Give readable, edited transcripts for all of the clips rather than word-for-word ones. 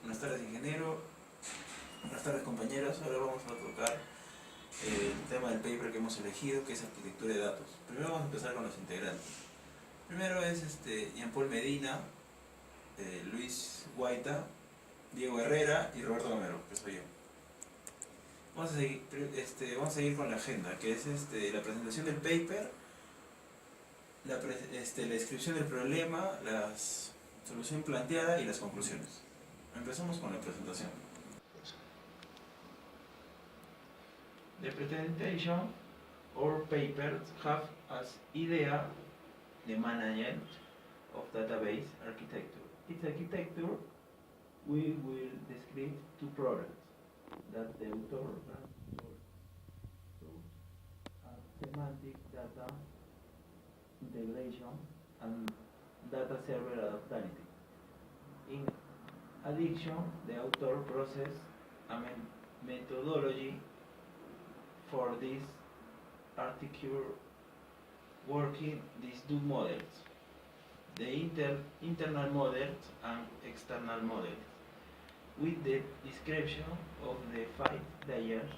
Buenas tardes, ingeniero. Buenas tardes, compañeros. Ahora vamos a tocar el tema del paper que hemos elegido, que es arquitectura de datos. Primero vamos a empezar con los integrantes. Primero es Jean-Paul Medina, Luis Guaita, Diego Herrera y Roberto Gamero, que soy yo. Vamos a seguir con la agenda, que es la presentación del paper, la descripción del problema, la solución planteada y las conclusiones. Empezamos con la presentación. The presentation or papers have as idea the management of database architecture. Its architecture we will describe two problems that the author has solved. So, semantic data integration and data server adaptability. In addition, the author process a methodology for this architecture working these two models, the internal models and external models, with the description of the 5 layers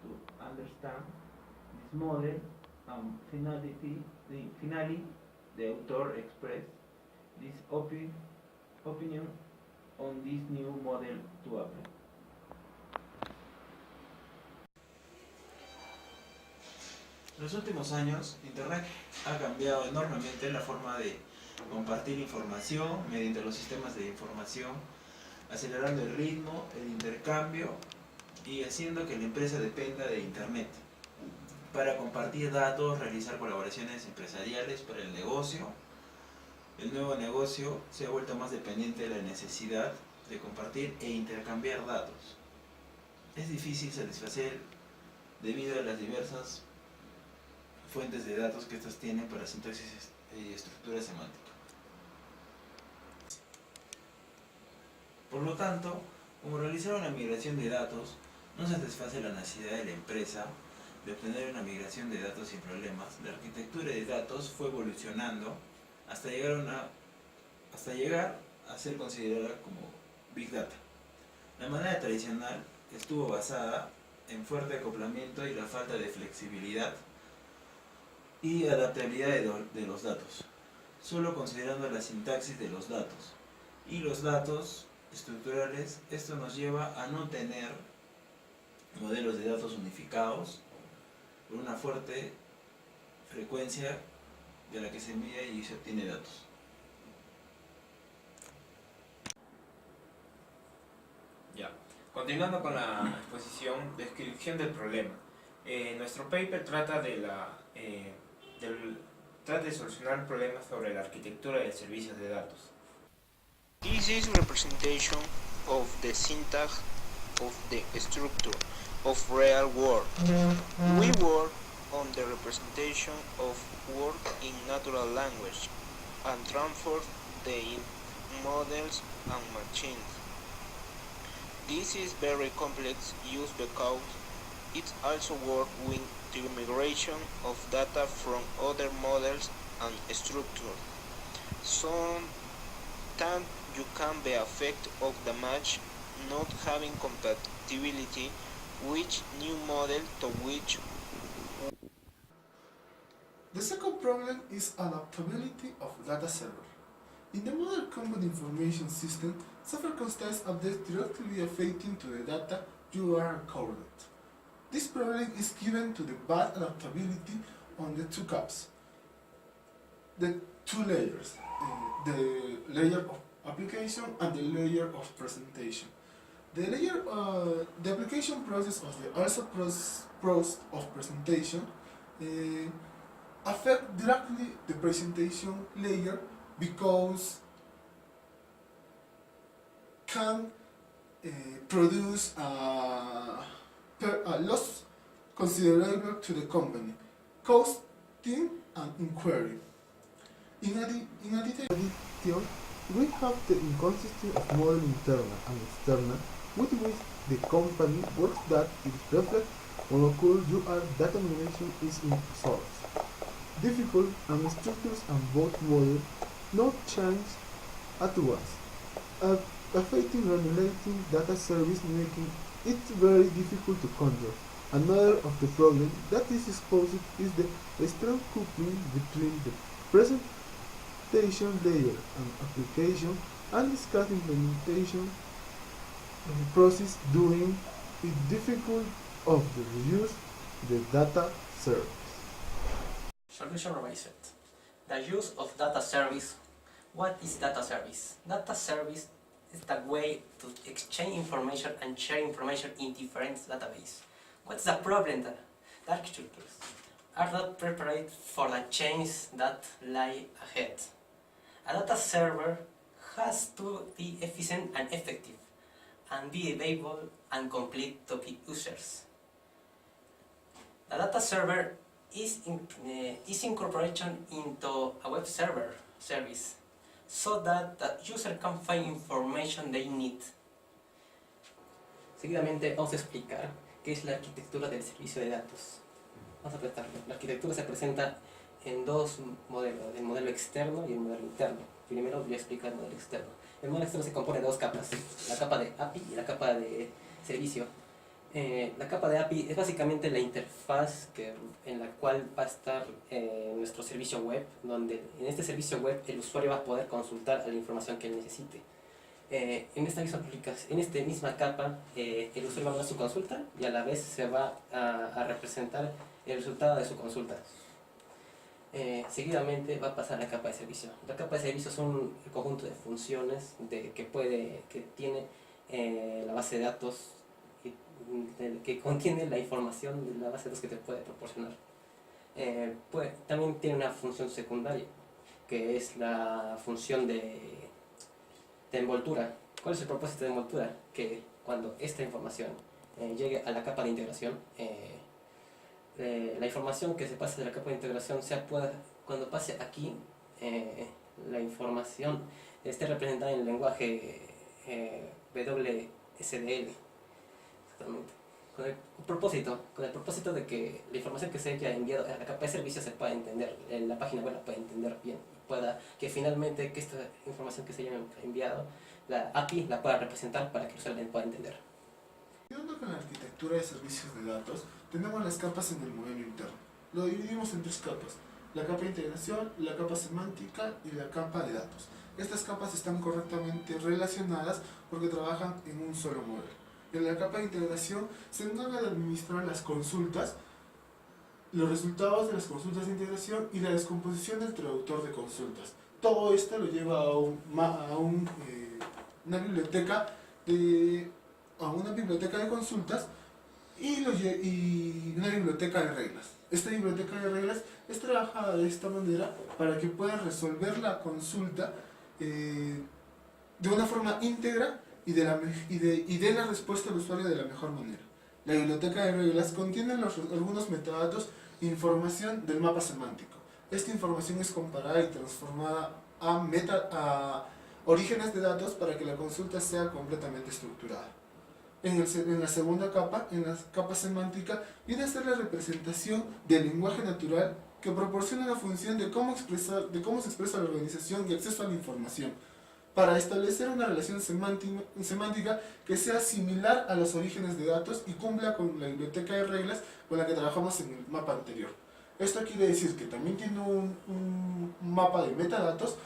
to understand this model, and finally the author expressed this opinion on this new model to apply. En los últimos años, Internet ha cambiado enormemente la forma de compartir información mediante los sistemas de información, acelerando el ritmo, el intercambio y haciendo que la empresa dependa de Internet para compartir datos, realizar colaboraciones empresariales para el negocio. El nuevo negocio se ha vuelto más dependiente de la necesidad de compartir e intercambiar datos. Es difícil satisfacer debido a las diversas fuentes de datos que estas tienen para sintaxis y estructura semántica. Por lo tanto, como realizar una migración de datos no satisface la necesidad de la empresa de obtener una migración de datos sin problemas, la arquitectura de datos fue evolucionando hasta llegar a ser considerada como Big Data. La manera tradicional estuvo basada en fuerte acoplamiento y la falta de flexibilidad y adaptabilidad de los datos, solo considerando la sintaxis de los datos y los datos estructurales. Esto nos lleva a no tener modelos de datos unificados por una fuerte frecuencia de la que se mide y se obtiene datos. Ya. Continuando con la exposición, descripción del problema. Nuestro paper trata trata de solucionar problemas sobre la arquitectura de servicios de datos. This is representation of the syntax of the structure of real world. We work on the representation of word in natural language and transfer the models and machines. This is very complex use because it also works with the migration of data from other models and structures. Sometimes you can be affected of the match not having compatibility with new model to which. The second problem is adaptability of data server. In the modern company information system, circumstance updates directly affecting to the data you are recorded. This problem is given to the bad adaptability on the two caps, the two layers, the layer of application and the layer of presentation. The application process of the also process of presentation affect directly the presentation layer because can produce a loss considerable to the company, costing and inquiry. In addition, we have the inconsistency of model internal and external, with which the company works that it reflects molecule UR data migration is in source. Difficult and structures and both models not change at once. affecting granulating data service, making it very difficult to control. Another of the problems that is exposed is the strong coupling between the presentation layer and application and SCAD implementation process, doing it difficult of the reuse the data service. Solution reset. The use of data service. What is data service? Data service is the way to exchange information and share information in different databases. What's the problem that the architectures are not prepared for the changes that lie ahead? A data server has to be efficient and effective and be available and complete to the users. The data server is incorporation into a web server service so that the user can find information they need. Seguidamente vamos a explicar qué es la arquitectura del servicio de datos. Vamos a presentarlo. La arquitectura se presenta en dos modelos, el modelo externo y el modelo interno. Primero voy a explicar el modelo externo. El modelo externo se compone de dos capas, la capa de API y la capa de servicio. La capa de API es básicamente la interfaz en la cual va a estar nuestro servicio web, donde en este servicio web el usuario va a poder consultar la información que él necesite. En esta misma capa el usuario va a dar su consulta y a la vez se va a representar el resultado de su consulta. Seguidamente va a pasar a la capa de servicio. La capa de servicio es un conjunto de funciones que tiene la base de datos que contiene la información de la base de datos que te puede proporcionar. También tiene una función secundaria, que es la función de envoltura. ¿Cuál es el propósito de envoltura? Que cuando esta información llegue a la capa de integración, la información que se pase de la capa de integración cuando pase aquí, la información esté representada en el lenguaje WSDL. Exactamente. Con el propósito de que la información que se haya enviado a la capa de servicio se pueda entender, la página web la pueda entender bien, que finalmente esta información que se haya enviado, la API la pueda representar para que el usuario pueda entender. Continuando con la arquitectura de servicios de datos, tenemos las capas en el modelo interno. Lo dividimos en tres capas: la capa de integración, la capa semántica y la capa de datos. Estas capas están correctamente relacionadas porque trabajan en un solo modelo. En la capa de integración se encarga de administrar las consultas, los resultados de las consultas de integración y la descomposición del traductor de consultas. Todo esto lo lleva a una biblioteca de consultas y una biblioteca de reglas. Esta biblioteca de reglas es trabajada de esta manera para que pueda resolver la consulta de una forma íntegra y dé la respuesta al usuario de la mejor manera. La biblioteca de reglas contiene algunos metadatos e información del mapa semántico. Esta información es comparada y transformada a orígenes de datos para que la consulta sea completamente estructurada. En la segunda capa, en la capa semántica, viene a ser la representación del lenguaje natural que proporciona la función de cómo se expresa la organización y acceso a la información, para establecer una relación semántica que sea similar a los orígenes de datos y cumpla con la biblioteca de reglas con la que trabajamos en el mapa anterior. Esto quiere decir que también tiene un mapa de metadatos,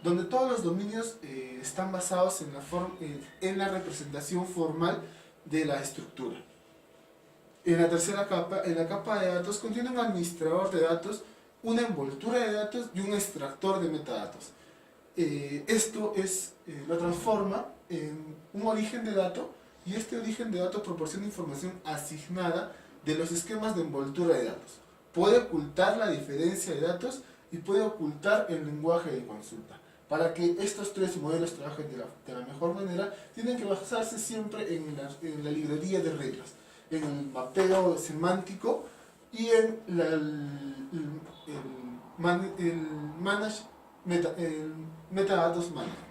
donde todos los dominios están basados en la representación formal de la estructura. En la tercera capa, en la capa de datos, contiene un administrador de datos, una envoltura de datos y un extractor de metadatos. Esto lo transforma en un origen de dato, y este origen de datos proporciona información asignada de los esquemas de envoltura de datos. Puede ocultar la diferencia de datos y puede ocultar el lenguaje de consulta. Para que estos tres modelos trabajen de la mejor manera, tienen que basarse siempre en la librería de reglas, en el mapeo semántico y en el metadatos management.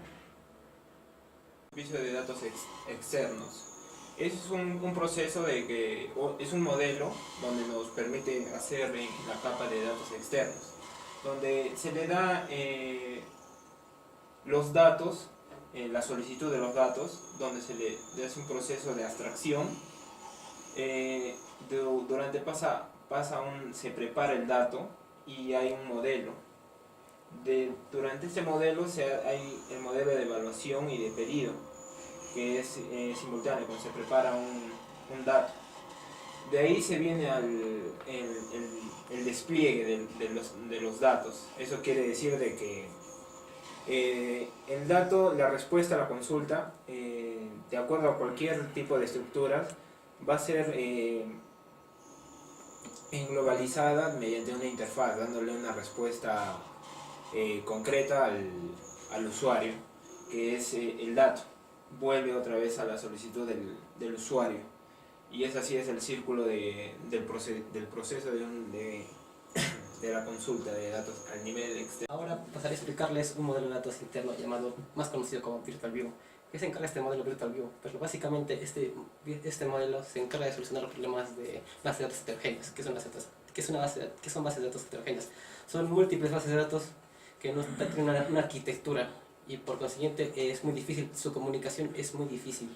Servicio de datos externos. Es un proceso es un modelo donde nos permite hacer en la capa de datos externos, donde se le da los datos, la solicitud de los datos, donde se le hace un proceso de abstracción. Se prepara el dato y hay un modelo. Durante este modelo hay el modelo de evaluación y de pedido, que es simultáneo cuando se prepara un dato. De ahí se viene el despliegue de los datos. Eso quiere decir de que el dato, la respuesta a la consulta, de acuerdo a cualquier tipo de estructuras, va a ser globalizada mediante una interfaz, dándole una respuesta concreta al usuario, que es el dato. Vuelve otra vez a la solicitud del usuario. Y así es el círculo del proceso de la consulta de datos al nivel externo. Ahora pasaré a explicarles un modelo de datos interno llamado, más conocido como Virtual View. ¿Qué se encarga de este modelo Virtual View? Pues básicamente este modelo se encarga de solucionar los problemas de bases de datos heterogéneas. ¿Qué son bases de datos heterogéneas? Son múltiples bases de datos que no tienen una arquitectura y por consiguiente es muy difícil, su comunicación es muy difícil.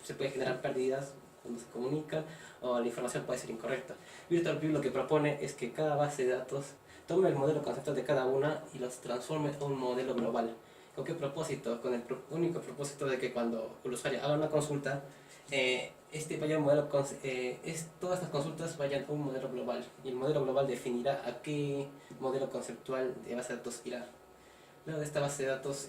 Se puede generar pérdidas cuando se comunican o la información puede ser incorrecta. Virtual View lo que propone es que cada base de datos tome el modelo conceptual de cada una y los transforme a un modelo global. ¿Con qué propósito? Con el único propósito de que cuando el usuario haga una consulta, todas las consultas vayan a un modelo global y el modelo global definirá a qué modelo conceptual de base de datos irá. Luego de esta base de datos,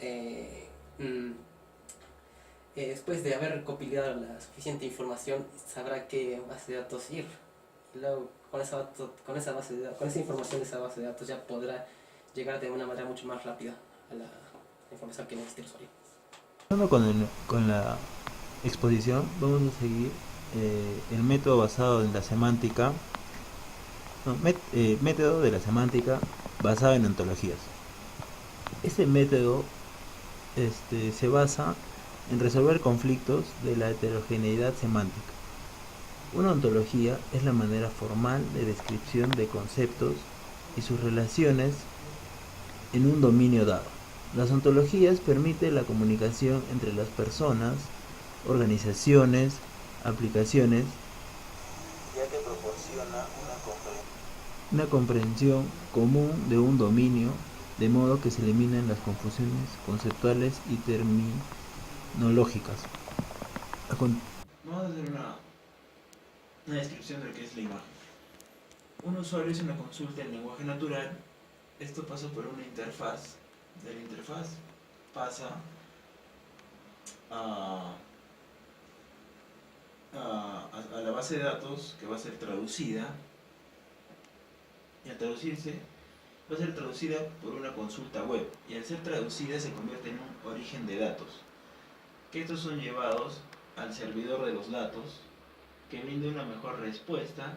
después de haber recopilado la suficiente información, sabrá qué base de datos ir. Luego, con esa información de esa base de datos ya podrá llegar de una manera mucho más rápida a la información que necesita el usuario. Con la exposición vamos a seguir el método basado en la semántica, método de la semántica basado en ontologías. Este método se basa en resolver conflictos de la heterogeneidad semántica. Una ontología es la manera formal de descripción de conceptos y sus relaciones en un dominio dado. Las ontologías permiten la comunicación entre las personas, organizaciones, aplicaciones, ya que proporciona una comprensión común de un dominio, de modo que se eliminan las confusiones conceptuales y terminológicas. Vamos a hacer una descripción de lo que es la imagen. Un usuario hace una consulta en lenguaje natural. Esto pasa por una interfaz. De la interfaz pasa a la base de datos, que va a ser traducida, y al traducirse va a ser traducida por una consulta web, y al ser traducida se convierte en un origen de datos, que estos son llevados al servidor de los datos, que brinda una mejor respuesta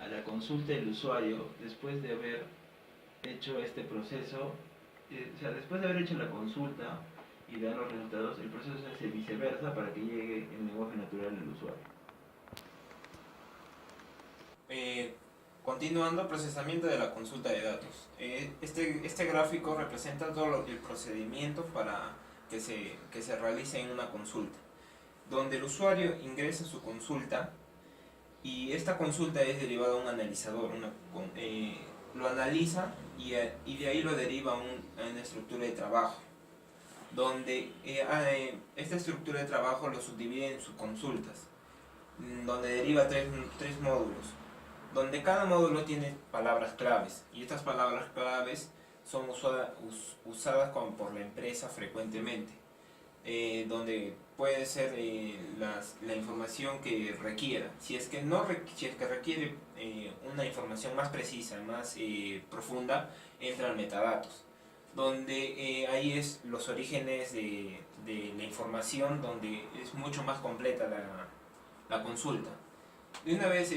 a la consulta del usuario después de haber hecho este proceso. O sea, después de haber hecho la consulta y dar los resultados, el proceso se hace viceversa para que llegue en lenguaje natural al usuario. Continuando, procesamiento de la consulta de datos. Este gráfico representa todo el procedimiento para que se realice en una consulta, donde el usuario ingresa su consulta y esta consulta es derivada a un analizador, lo analiza y de ahí lo deriva a una estructura de trabajo, donde esta estructura de trabajo lo subdivide en subconsultas, donde deriva tres módulos, donde cada módulo tiene palabras claves, y estas palabras claves son usadas por la empresa frecuentemente, donde puede ser la información que requiera. Si es que requiere una información más precisa, más profunda, entra al metadatos, donde ahí es los orígenes de la información, donde es mucho más completa la consulta. De una vez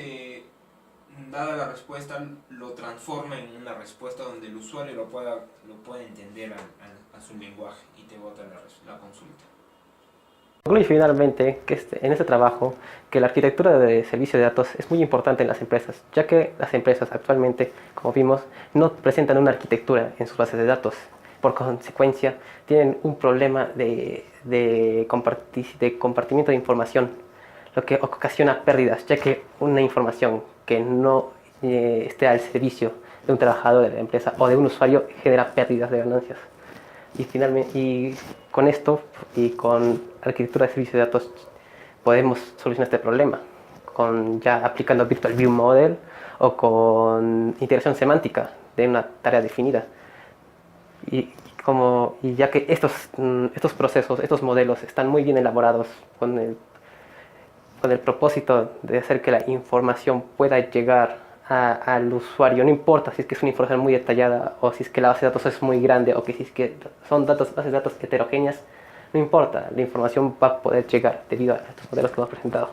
dada la respuesta, lo transforma en una respuesta donde el usuario lo pueda entender a su lenguaje y te bota la consulta. Concluye finalmente que en este trabajo que la arquitectura de servicio de datos es muy importante en las empresas, ya que las empresas actualmente, como vimos, no presentan una arquitectura en sus bases de datos. Por consecuencia, tienen un problema de compartimiento de información, lo que ocasiona pérdidas, ya que una información que no esté al servicio de un trabajador de la empresa o de un usuario genera pérdidas de ganancias. Y finalmente, y con esto y con arquitectura de servicios de datos podemos solucionar este problema, ya aplicando Virtual View Model o con integración semántica de una tarea definida. Y ya que estos procesos, estos modelos están muy bien elaborados con el propósito de hacer que la información pueda llegar al usuario, no importa si es que es una información muy detallada o si es que la base de datos es muy grande o que si es que son bases de datos heterogéneas, no importa, la información va a poder llegar debido a estos modelos que hemos presentado.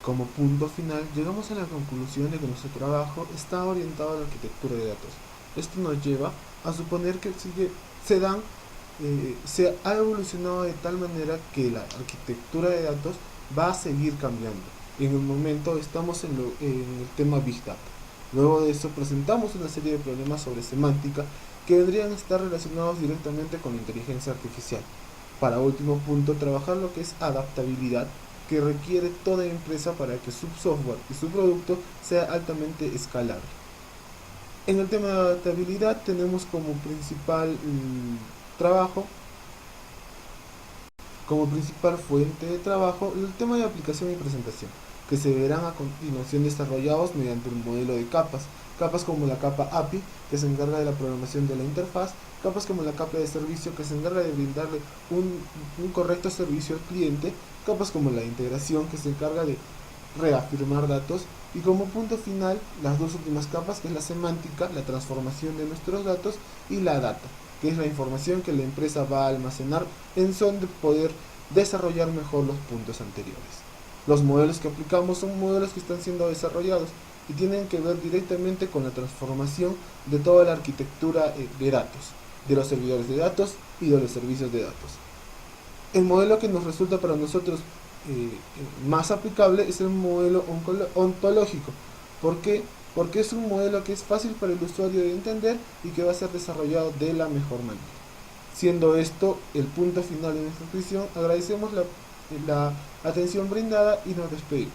Como punto final, llegamos a la conclusión de que nuestro trabajo está orientado a la arquitectura de datos. Esto nos lleva a suponer que se ha evolucionado de tal manera que la arquitectura de datos va a seguir cambiando. En el momento estamos en el tema Big Data. Luego de eso presentamos una serie de problemas sobre semántica que vendrían a estar relacionados directamente con la inteligencia artificial. Para último punto, trabajar lo que es adaptabilidad, que requiere toda empresa para que su software y su producto sea altamente escalable. En el tema de adaptabilidad tenemos como principal fuente de trabajo el tema de aplicación y presentación, que se verán a continuación desarrollados mediante un modelo de capas como la capa API, que se encarga de la programación de la interfaz, capas como la capa de servicio, que se encarga de brindarle un correcto servicio al cliente, capas como la integración, que se encarga de reafirmar datos, y como punto final las dos últimas capas, que es la semántica, la transformación de nuestros datos, y la data, que es la información que la empresa va a almacenar en son de poder desarrollar mejor los puntos anteriores. Los modelos que aplicamos son modelos que están siendo desarrollados y tienen que ver directamente con la transformación de toda la arquitectura de datos, de los servidores de datos y de los servicios de datos. El modelo que nos resulta para nosotros más aplicable es el modelo ontológico. ¿Por qué? Porque es un modelo que es fácil para el usuario de entender y que va a ser desarrollado de la mejor manera. Siendo esto el punto final de nuestra inscripción, agradecemos la atención brindada y nos despedimos.